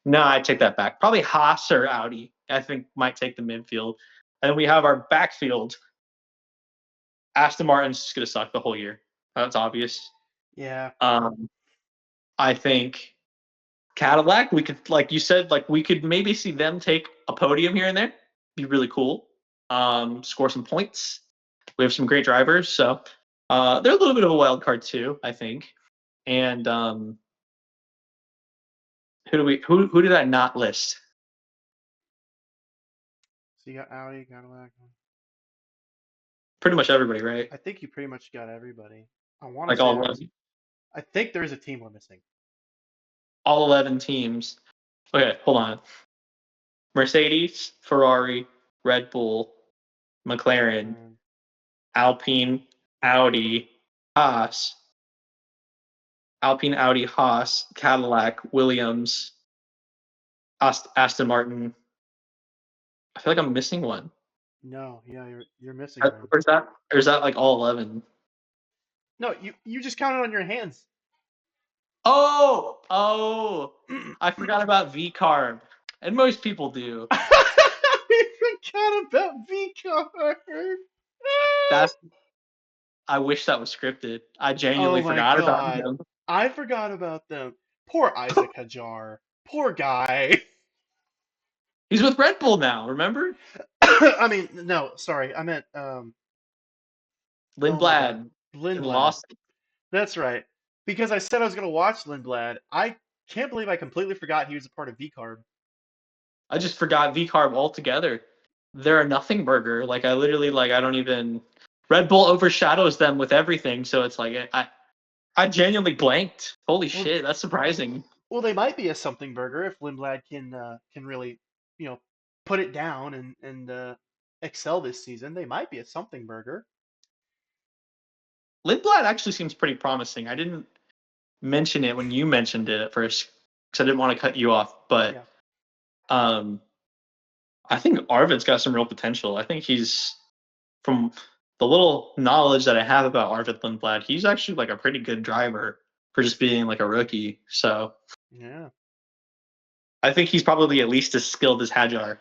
No, I take that back. Probably Haas or Audi. I think might take the midfield, and then we have our backfield. Aston Martin's just going to suck the whole year. That's obvious. Yeah. Um, I think Cadillac. We could, like you said, like we could maybe see them take a podium here and there. Be really cool. Score some points. We have some great drivers, so they're a little bit of a wild card too, I think. And who did I not list? So you got Audi, Cadillac. pretty much everybody, right? I think you pretty much got everybody. I want to Like say there's. 11, I think there is a team we're missing. all 11 teams. Okay, hold on. Mercedes, Ferrari, Red Bull, McLaren, McLaren. Alpine, Audi, Haas, Alpine, Audi, Haas, Cadillac, Williams, Aston Martin. I feel like I'm missing one. No, yeah, you're missing one. Or is that? Or is that like all 11? No, you just counted on your hands. Oh, I forgot about V-Carb, and most people do. We forgot about V card. That's. I wish that was scripted. I Oh genuinely my forgot about god. him. I forgot about them. Poor Isaac Hajar. Poor guy. He's with Red Bull now. Remember? I mean, no, sorry. I meant oh my god. Lindblad and Lindblad. lost. That's right. Because I said I was gonna watch Lindblad. I can't believe I completely forgot he was a part of V Card. I just forgot V-Carb altogether. They're a nothing burger. Like I literally I don't even. Red Bull overshadows them with everything, so it's like I genuinely blanked. Holy Well, shit, that's surprising. well, they might be a something burger if Lindblad can really, put it down and excel this season. They might be a something burger. Lindblad actually seems pretty promising. I didn't mention it when you mentioned it at first because I didn't want to cut you off, but Yeah. um, I think Arvid's got some real potential. I think he's from the little knowledge that I have about Arvid Lindblad, he's actually like a pretty good driver for just being like a rookie. So Yeah. I think he's probably at least as skilled as Hajar.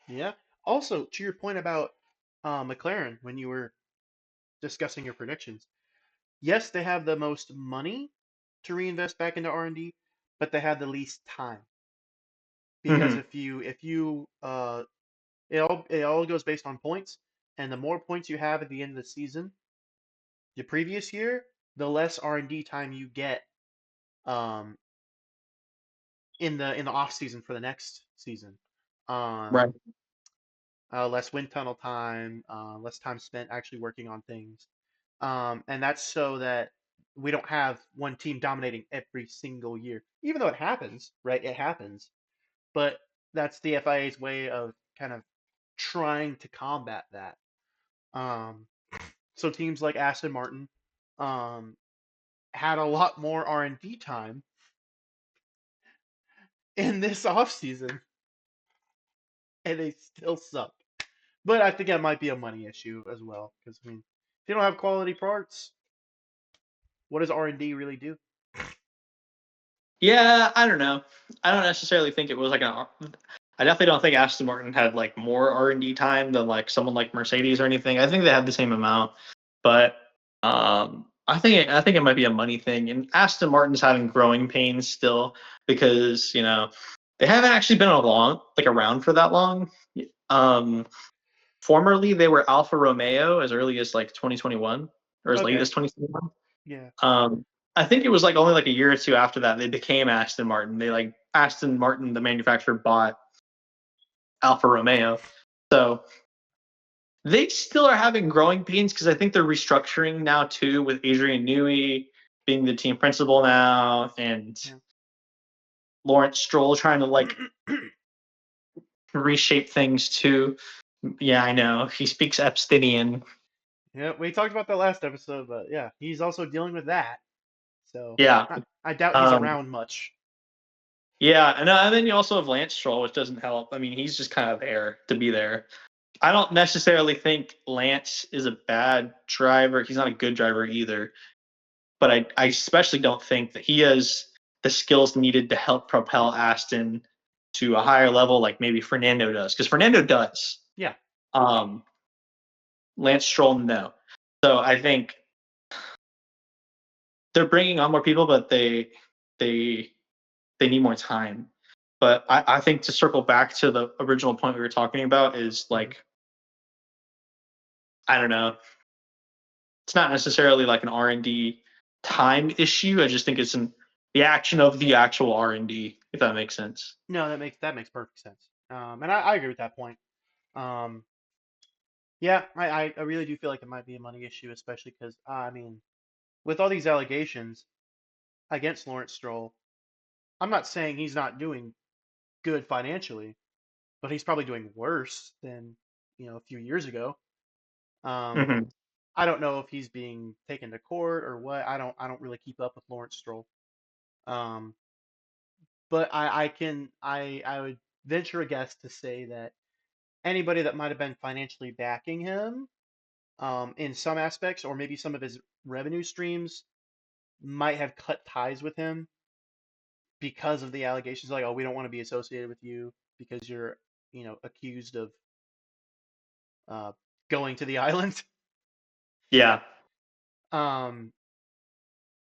Yeah. Also, to your point about McLaren when you were discussing your predictions, yes, they have the most money to reinvest back into R&D, but they have the least time because Mm-hmm. if you it all goes based on points, and the more points you have at the end of the season, the previous year, the less R&D time you get um in the off season for the next season. Right. Um, less wind tunnel time, less time spent actually working on things. And that's so that we don't have one team dominating every single year. Even though it happens, right? It happens. But that's the FIA's way of kind of trying to combat that. Um, so teams like Aston Martin um, had a lot more R&D time in this off season, and they still suck. But I think that might be a money issue as well, because I mean, if you don't have quality parts, what does R&D really do? Yeah, I don't know. I don't necessarily think it was like an. I definitely don't think Aston Martin had like more R&D time than like someone like Mercedes or anything. I think they had the same amount, but I think it might be a money thing. And Aston Martin's having growing pains still because they haven't actually been around for that long. Um, Formerly they were Alfa Romeo as early as like 2021 or as late Okay, as 2021. yeah, I think it was like only like a year or two after that they became Aston Martin. Aston Martin, the manufacturer, bought Alfa Romeo. So they still are having growing pains because I think they're restructuring now too, with Adrian Newey being the team principal now and Lawrence Stroll trying to like yeah. reshape things too. Yeah, I know. He speaks Epstinian. Yeah, we talked about that last episode, but yeah, he's also dealing with that. So Yeah. I doubt he's Um, around much. yeah, and then you also have Lance Stroll, which doesn't help. I mean, he's just kind of there to be there. I don't necessarily think Lance is a bad driver. He's not a good driver either. But I especially don't think that he has the skills needed to help propel Aston to a higher level like maybe Fernando does. Because Fernando does. Yeah, Um, Lance Stroll, no. So I think they're bringing on more people, but they need more time. But I think to circle back to the original point we were talking about is hmm like, I don't know, it's not necessarily like an R&D time issue. I just think it's the action of the actual R&D, if that makes sense. no, that makes perfect sense. And I agree with that point. Um, yeah, I really do feel like it might be a money issue, especially because I mean, with all these allegations against Lawrence Stroll, I'm not saying he's not doing good financially, but he's probably doing worse than a few years ago. Um, Hmm. I don't know if he's being taken to court or what. I don't really keep up with Lawrence Stroll. Um, but I would venture a guess to say that anybody that might have been financially backing him in some aspects, or maybe some of his revenue streams, might have cut ties with him because of the allegations. Like, oh, we don't want to be associated with you because you're, accused of uh, going to the island. Yeah. Um,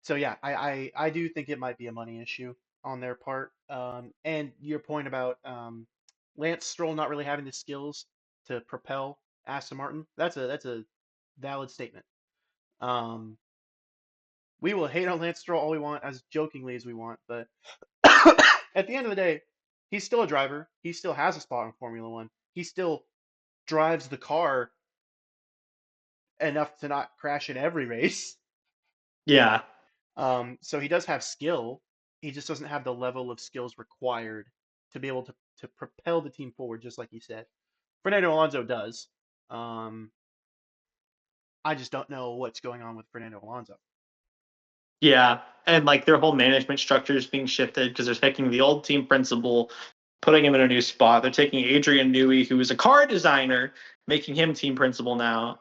so yeah, I do think it might be a money issue on their part. And your point about Lance Stroll not really having the skills to propel Aston Martin, that's a valid statement. Um, we will hate on Lance Stroll all we want, as jokingly as we want, but at the end of the day, he's still a driver. He still has a spot in Formula One. He still drives the car enough to not crash in every race. Yeah. So he does have skill. He just doesn't have the level of skills required to be able to propel the team forward, just like you said. Fernando Alonso does. Um, I just don't know what's going on with Fernando Alonso. Yeah. And like their whole management structure is being shifted because they're taking the old team principal, putting him in a new spot. They're taking Adrian Newey, who is a car designer, making him team principal now.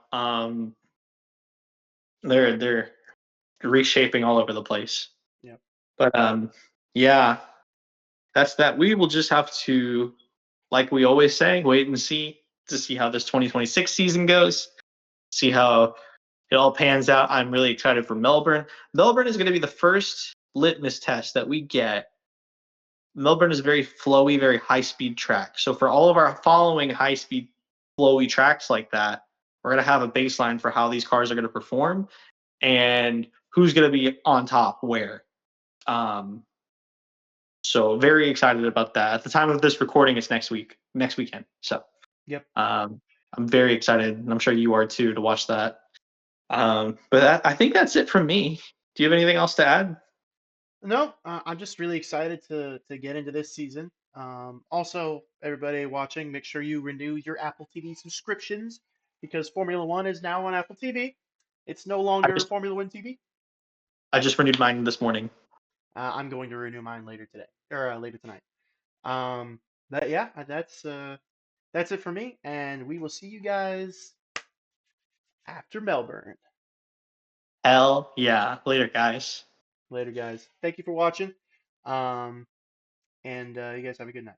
They're reshaping all over the place. Yep. But yeah, that's that. We will just have to, like we always say, wait and see to see how this 2026 season goes. See how it all pans out. I'm really excited for Melbourne. Melbourne is going to be the first litmus test that we get. Melbourne is a very flowy, very high speed track. So for all of our following high speed, flowy tracks like that, we're going to have a baseline for how these cars are going to perform and who's going to be on top where. Um, so very excited about that. At the time of this recording, it's next weekend. So Yep. um, I'm very excited, and I'm sure you are too, to watch that. But I think that's it from me. Do you have anything else to add? No, I'm just really excited to get into this season. Also, everybody watching, make sure you renew your Apple TV subscriptions because Formula One is now on Apple TV. It's no I longer just Formula One TV. I just renewed mine this morning. I'm going to renew mine later today or later tonight. Um, but yeah, that's it for me, and we will see you guys after Melbourne. Hell yeah! Later, guys. Later, guys. Thank you for watching. Um, and you guys have a good night.